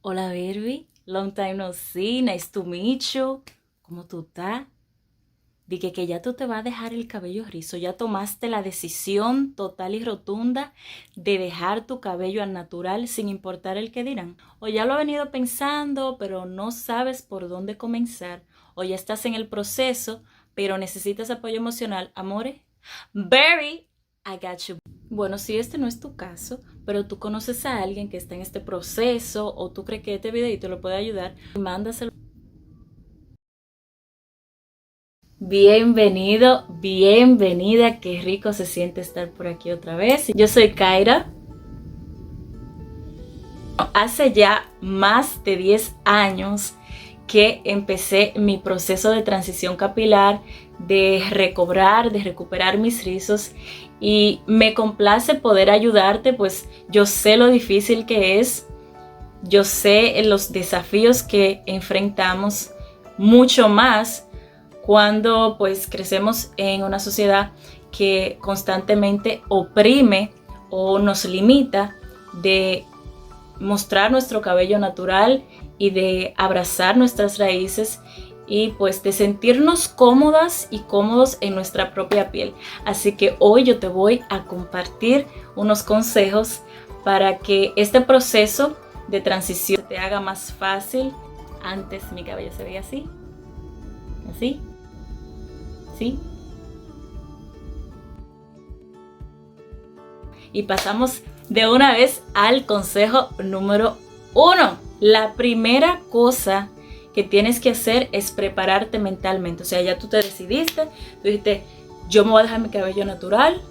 Hola, baby. Long time no see. Nice to meet you. ¿Cómo tú estás? Dije que ya tú te vas a dejar el cabello rizo. Ya tomaste la decisión total y rotunda de dejar tu cabello al natural sin importar el que dirán. O ya lo has venido pensando, pero no sabes por dónde comenzar. O ya estás en el proceso, pero necesitas apoyo emocional. Amores, Barry, I got you. Bueno, si este no es tu caso, pero tú conoces a alguien que está en este proceso o tú crees que este videito lo puede ayudar, mándaselo. Bienvenido, bienvenida, qué rico se siente estar por aquí otra vez. Yo soy Kaira. Hace ya más de 10 años que empecé mi proceso de transición capilar, de recobrar, de recuperar mis rizos, y me complace poder ayudarte, pues yo sé lo difícil que es, yo sé los desafíos que enfrentamos, mucho más cuando pues crecemos en una sociedad que constantemente oprime o nos limita de mostrar nuestro cabello natural y de abrazar nuestras raíces y pues de sentirnos cómodas y cómodos en nuestra propia piel. Así que hoy yo te voy a compartir unos consejos para que este proceso de transición te haga más fácil. Antes mi cabello se veía así, así, ¿sí? Y pasamos de una vez al consejo número 1. La primera cosa que tienes que hacer es prepararte mentalmente. O sea, ya tú te decidiste, tú dijiste, yo me voy a dejar mi cabello natural,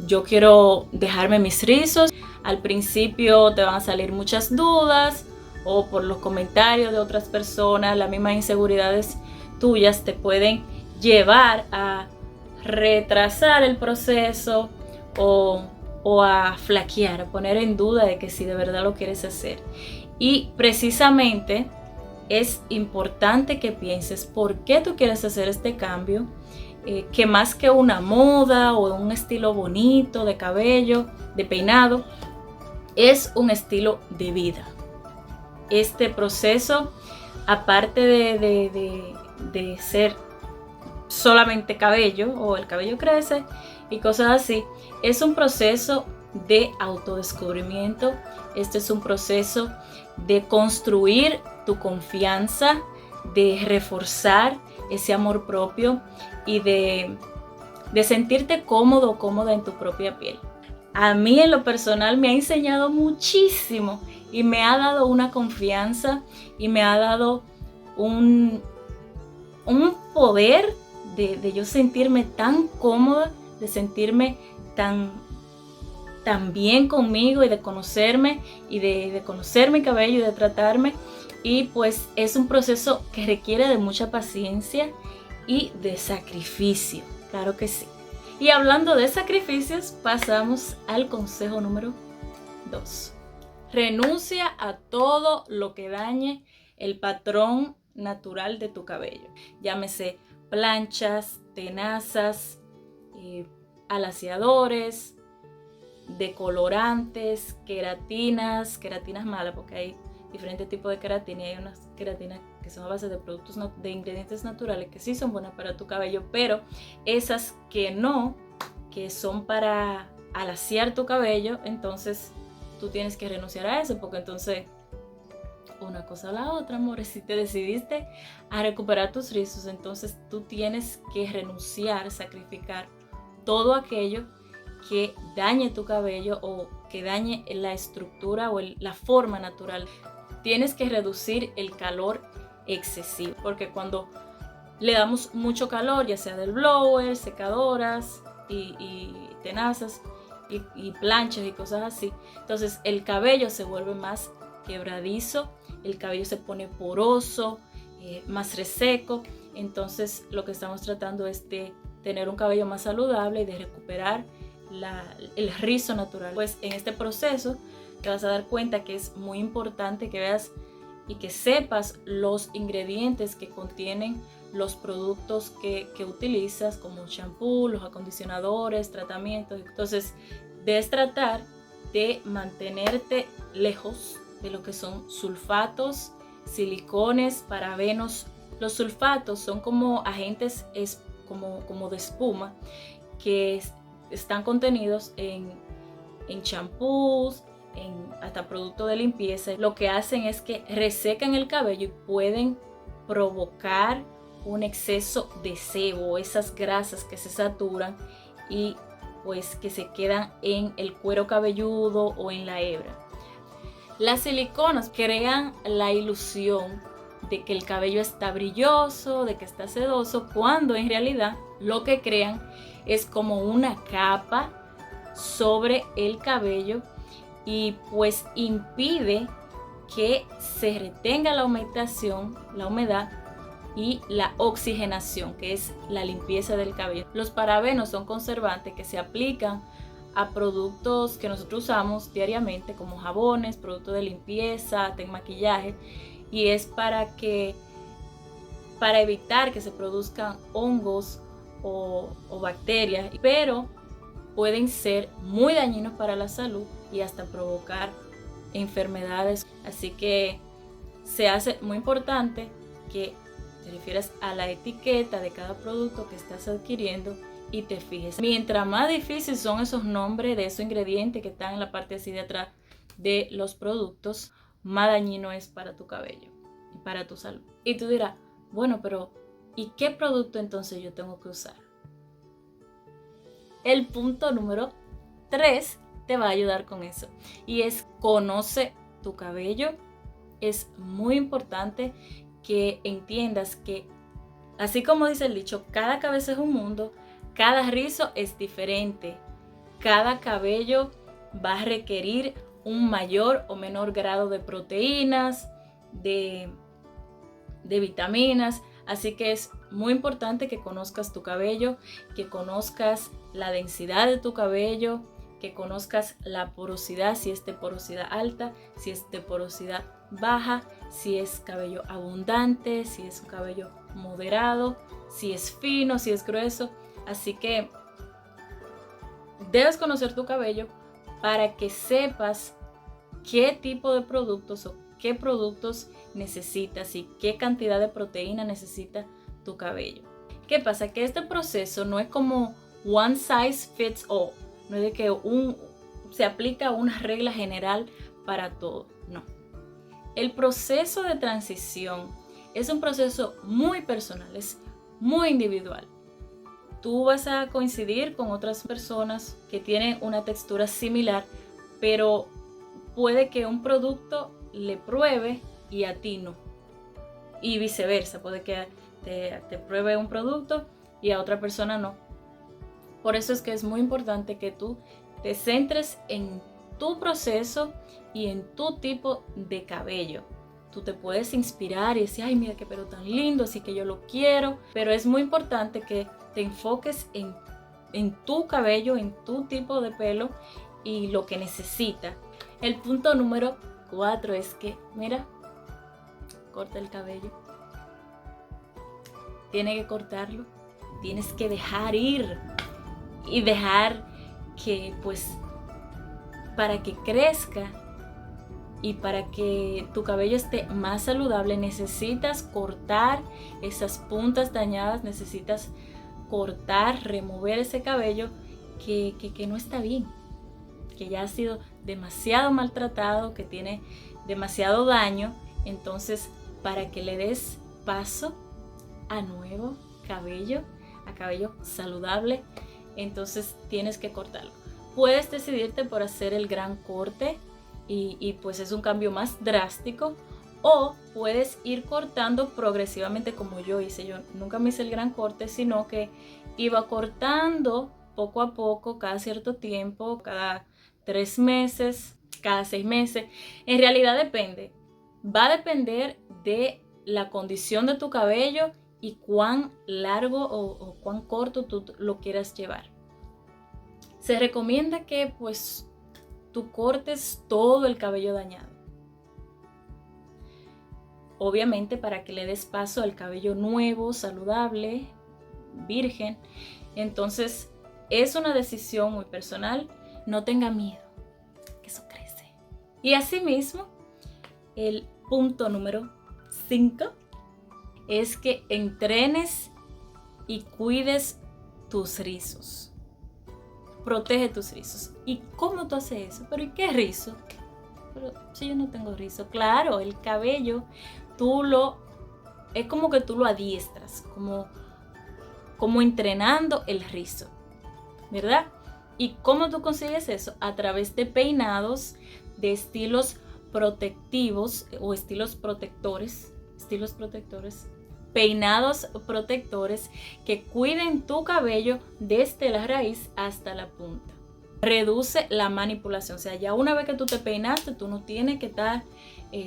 yo quiero dejarme mis rizos. Al principio te van a salir muchas dudas o por los comentarios de otras personas, las mismas inseguridades tuyas te pueden llevar a retrasar el proceso o a flaquear, a poner en duda de que si de verdad lo quieres hacer. Y precisamente es importante que pienses por qué tú quieres hacer este cambio, que más que una moda o un estilo bonito de cabello, de peinado, es un estilo de vida. Este proceso, aparte de ser solamente cabello o el cabello crece y cosas así, es un proceso de autodescubrimiento. Este es un proceso de construir tu confianza, de reforzar ese amor propio y de sentirte cómodo o cómoda en tu propia piel. A mí en lo personal me ha enseñado muchísimo y me ha dado una confianza y me ha dado un poder de yo sentirme tan cómoda, de sentirme tan bien conmigo y de conocerme y de conocer mi cabello y de tratarme. Y pues es un proceso que requiere de mucha paciencia y de sacrificio, claro que sí. Y hablando de sacrificios, pasamos al consejo número 2. Renuncia a todo lo que dañe el patrón natural de tu cabello. Llámese planchas, tenazas, alaciadores, decolorantes, queratinas malas, porque hay diferentes tipos de queratina y hay unas queratinas que son a base de productos de ingredientes naturales que sí son buenas para tu cabello, pero esas que no, que son para alaciar tu cabello, entonces tú tienes que renunciar a eso, porque entonces una cosa o la otra, amores. Si te decidiste a recuperar tus rizos, entonces tú tienes que renunciar, sacrificar todo aquello que dañe tu cabello o que dañe la estructura o la forma natural. Tienes que reducir el calor excesivo, porque cuando le damos mucho calor, ya sea del blower, secadoras y tenazas y planchas y cosas así, entonces el cabello se vuelve más quebradizo, el cabello se pone poroso, más reseco. Entonces lo que estamos tratando es de tener un cabello más saludable y de recuperar el rizo natural. Pues en este proceso te vas a dar cuenta que es muy importante que veas y que sepas los ingredientes que contienen los productos que utilizas, como el shampoo, los acondicionadores, tratamientos. Entonces debes tratar de mantenerte lejos de lo que son sulfatos, silicones, parabenos. Los sulfatos son como agentes como de espuma que están contenidos en champús, en hasta productos de limpieza. Lo que hacen es que resecan el cabello y pueden provocar un exceso de sebo, esas grasas que se saturan y pues que se quedan en el cuero cabelludo o en la hebra. Las siliconas crean la ilusión de que el cabello está brilloso, de que está sedoso, cuando en realidad lo que crean es como una capa sobre el cabello y pues impide que se retenga la humedad y la oxigenación, que es la limpieza del cabello. Los parabenos son conservantes que se aplican a productos que nosotros usamos diariamente, como jabones, productos de limpieza, de maquillaje, y es para evitar que se produzcan hongos o bacterias, pero pueden ser muy dañinos para la salud y hasta provocar enfermedades. Así que se hace muy importante que te refieras a la etiqueta de cada producto que estás adquiriendo y te fijes. Mientras más difíciles son esos nombres de esos ingredientes que están en la parte así de atrás de los productos, más dañino es para tu cabello y para tu salud. Y tú dirás, bueno, pero ¿y qué producto entonces yo tengo que usar? El punto número 3 te va a ayudar con eso, y es conoce tu cabello. Es muy importante que entiendas que, así como dice el dicho, cada cabeza es un mundo, cada rizo es diferente, cada cabello va a requerir un mayor o menor grado de proteínas, de vitaminas. Así que es muy importante que conozcas tu cabello, que conozcas la densidad de tu cabello, que conozcas la porosidad, si es de porosidad alta, si es de porosidad baja, si es cabello abundante, si es un cabello moderado, si es fino, si es grueso. Así que debes conocer tu cabello para que sepas qué tipo de productos o qué productos necesitas y qué cantidad de proteína necesita tu cabello. ¿Qué pasa? Que este proceso no es como one size fits all. No es de que se aplica una regla general para todo. No. El proceso de transición es un proceso muy personal, es muy individual. Tú vas a coincidir con otras personas que tienen una textura similar, pero puede que un producto le pruebe y a ti no. Y viceversa, puede que te pruebe un producto y a otra persona no. Por eso es que es muy importante que tú te centres en tu proceso y en tu tipo de cabello. Tú te puedes inspirar y decir, ay, mira qué pelo tan lindo, así que yo lo quiero. Pero es muy importante que te enfoques en tu cabello, en tu tipo de pelo y lo que necesita. El punto número 4 es que, mira, corta el cabello. Tienes que cortarlo. Tienes que dejar ir. Y dejar que, pues, para que crezca y para que tu cabello esté más saludable, necesitas cortar esas puntas dañadas, necesitas cortar, remover ese cabello que no está bien, que ya ha sido demasiado maltratado, que tiene demasiado daño. Entonces, para que le des paso a nuevo cabello, a cabello saludable, entonces tienes que cortarlo. Puedes decidirte por hacer el gran corte y pues es un cambio más drástico, o puedes ir cortando progresivamente como yo hice. Yo nunca me hice el gran corte, sino que iba cortando poco a poco, cada cierto tiempo, cada 3 meses, cada 6 meses. En realidad depende. Va a depender de la condición de tu cabello y cuán largo o cuán corto tú lo quieras llevar. Se recomienda que pues tú cortes todo el cabello dañado. Obviamente para que le des paso al cabello nuevo, saludable, virgen. Entonces es una decisión muy personal. No tenga miedo, que eso crece. Y asimismo, el punto número 5 es que entrenes y cuides tus rizos. Protege tus rizos. ¿Y cómo tú haces eso? ¿Pero y qué rizo? Pero si yo no tengo rizo. Claro, el cabello, es como que tú lo adiestras, como entrenando el rizo, ¿verdad? ¿Y cómo tú consigues eso? A través de peinados, de estilos protectivos o estilos protectores, peinados protectores que cuiden tu cabello desde la raíz hasta la punta. Reduce la manipulación, o sea, ya una vez que tú te peinaste, tú no tienes que estar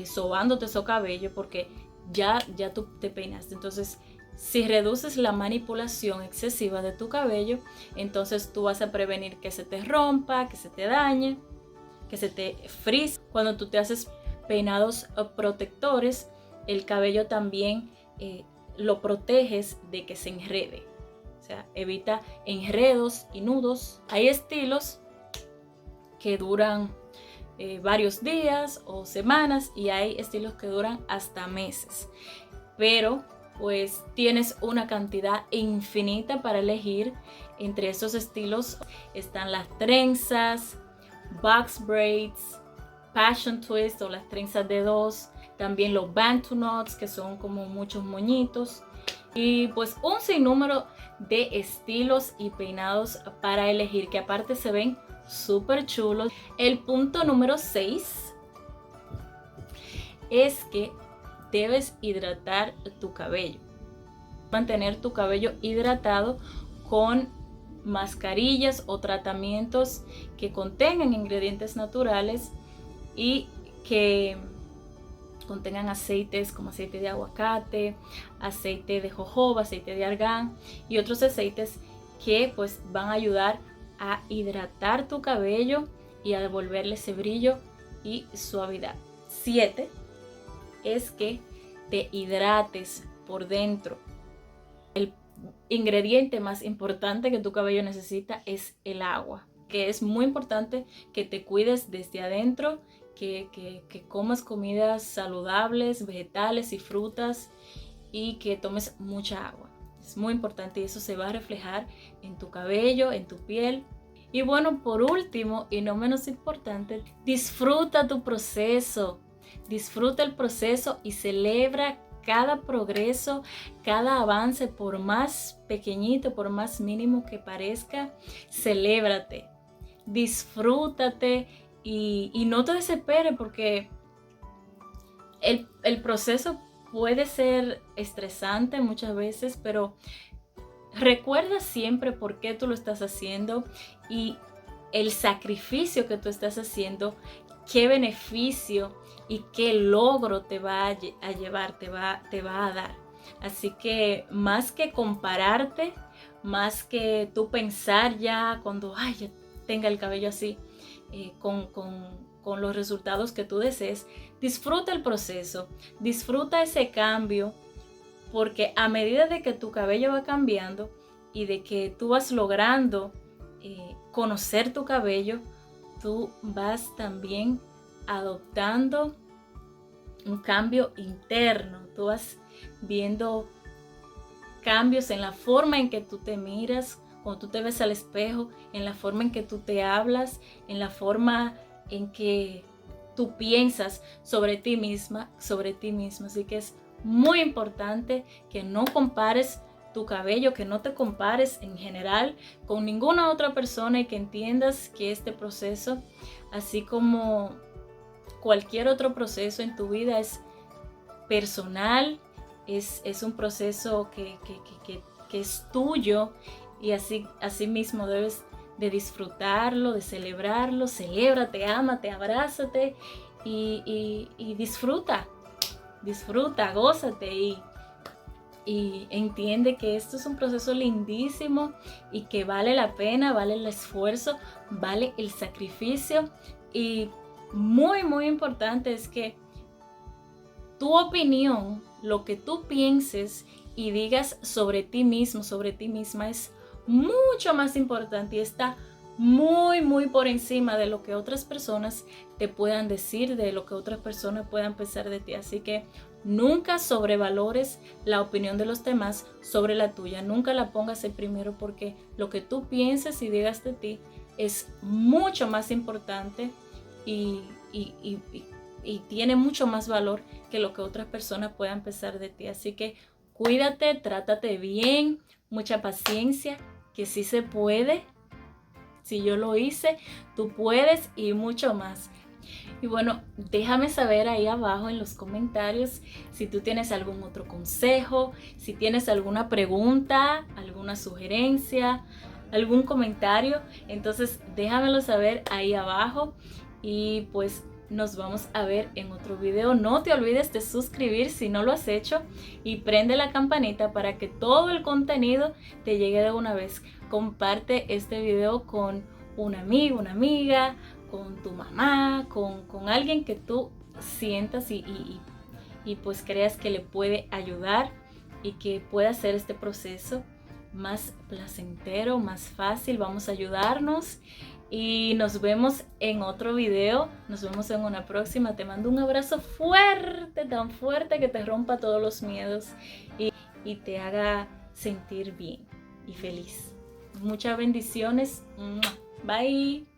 sobándote ese cabello porque ya tú te peinaste. Entonces, si reduces la manipulación excesiva de tu cabello, entonces tú vas a prevenir que se te rompa, que se te dañe, que se te frizze. Cuando tú te haces peinados protectores, el cabello también lo proteges de que se enrede. O sea, evita enredos y nudos. Hay estilos que duran varios días o semanas y hay estilos que duran hasta meses. Pero pues tienes una cantidad infinita para elegir. Entre esos estilos están las trenzas, box braids, passion twist o las trenzas de dos, también los bantu knots, que son como muchos moñitos, y pues un sinnúmero de estilos y peinados para elegir, que aparte se ven súper chulos. El punto número 6 es que debes hidratar tu cabello. Mantener tu cabello hidratado con mascarillas o tratamientos que contengan ingredientes naturales y que contengan aceites como aceite de aguacate, aceite de jojoba, aceite de argán y otros aceites que pues van a ayudar a hidratar tu cabello y a devolverle ese brillo y suavidad. 7 es que te hidrates por dentro. El ingrediente más importante que tu cabello necesita es el agua, que es muy importante que te cuides desde adentro, que comas comidas saludables, vegetales y frutas y que tomes mucha agua. Es muy importante y eso se va a reflejar en tu cabello, en tu piel. Y bueno, por último y no menos importante, disfruta tu proceso. Disfruta el proceso y celebra cada progreso, cada avance, por más pequeñito, por más mínimo que parezca. Celébrate, disfrútate y no te desesperes porque el proceso puede ser estresante muchas veces, pero recuerda siempre por qué tú lo estás haciendo y el sacrificio que tú estás haciendo, qué beneficio y qué logro te va a llevar, te va a dar. Así que más que compararte, más que tú pensar ya cuando ya tenga el cabello así, con los resultados que tú desees, disfruta el proceso, disfruta ese cambio, porque a medida de que tu cabello va cambiando y de que tú vas logrando conocer tu cabello, tú vas también adoptando un cambio interno. Tú vas viendo cambios en la forma en que tú te miras, cuando tú te ves al espejo, en la forma en que tú te hablas, en la forma en que tú piensas sobre ti misma, sobre ti mismo. Así que es muy importante que no compares tu cabello, que no te compares en general con ninguna otra persona y que entiendas que este proceso, así como cualquier otro proceso en tu vida, es personal, es un proceso que es tuyo y así mismo debes de disfrutarlo, de celebrarlo. Celébrate, ámate, abrázate y disfruta, gózate y entiende que esto es un proceso lindísimo y que vale la pena, vale el esfuerzo, vale el sacrificio. Y muy, muy importante es que tu opinión, lo que tú pienses y digas sobre ti mismo, sobre ti misma, es mucho más importante y está muy por encima de lo que otras personas te puedan decir, de lo que otras personas puedan pensar de ti. Así que nunca sobrevalores la opinión de los demás sobre la tuya. Nunca la pongas en primero, porque lo que tú pienses y digas de ti es mucho más importante y tiene mucho más valor que lo que otras personas puedan pensar de ti. Así que cuídate, trátate bien, mucha paciencia, que sí se puede. Si yo lo hice, tú puedes, y mucho más. Y bueno, déjame saber ahí abajo en los comentarios si tú tienes algún otro consejo, si tienes alguna pregunta, alguna sugerencia, algún comentario. Entonces déjamelo saber ahí abajo y pues nos vamos a ver en otro video. No te olvides de suscribir si no lo has hecho y prende la campanita para que todo el contenido te llegue de una vez. Comparte este video con un amigo, una amiga, con tu mamá, con alguien que tú sientas y pues creas que le puede ayudar y que pueda hacer este proceso más placentero, más fácil. Vamos a ayudarnos y nos vemos en otro video. Nos vemos en una próxima. Te mando un abrazo fuerte, tan fuerte que te rompa todos los miedos y te haga sentir bien y feliz. Muchas bendiciones. Bye.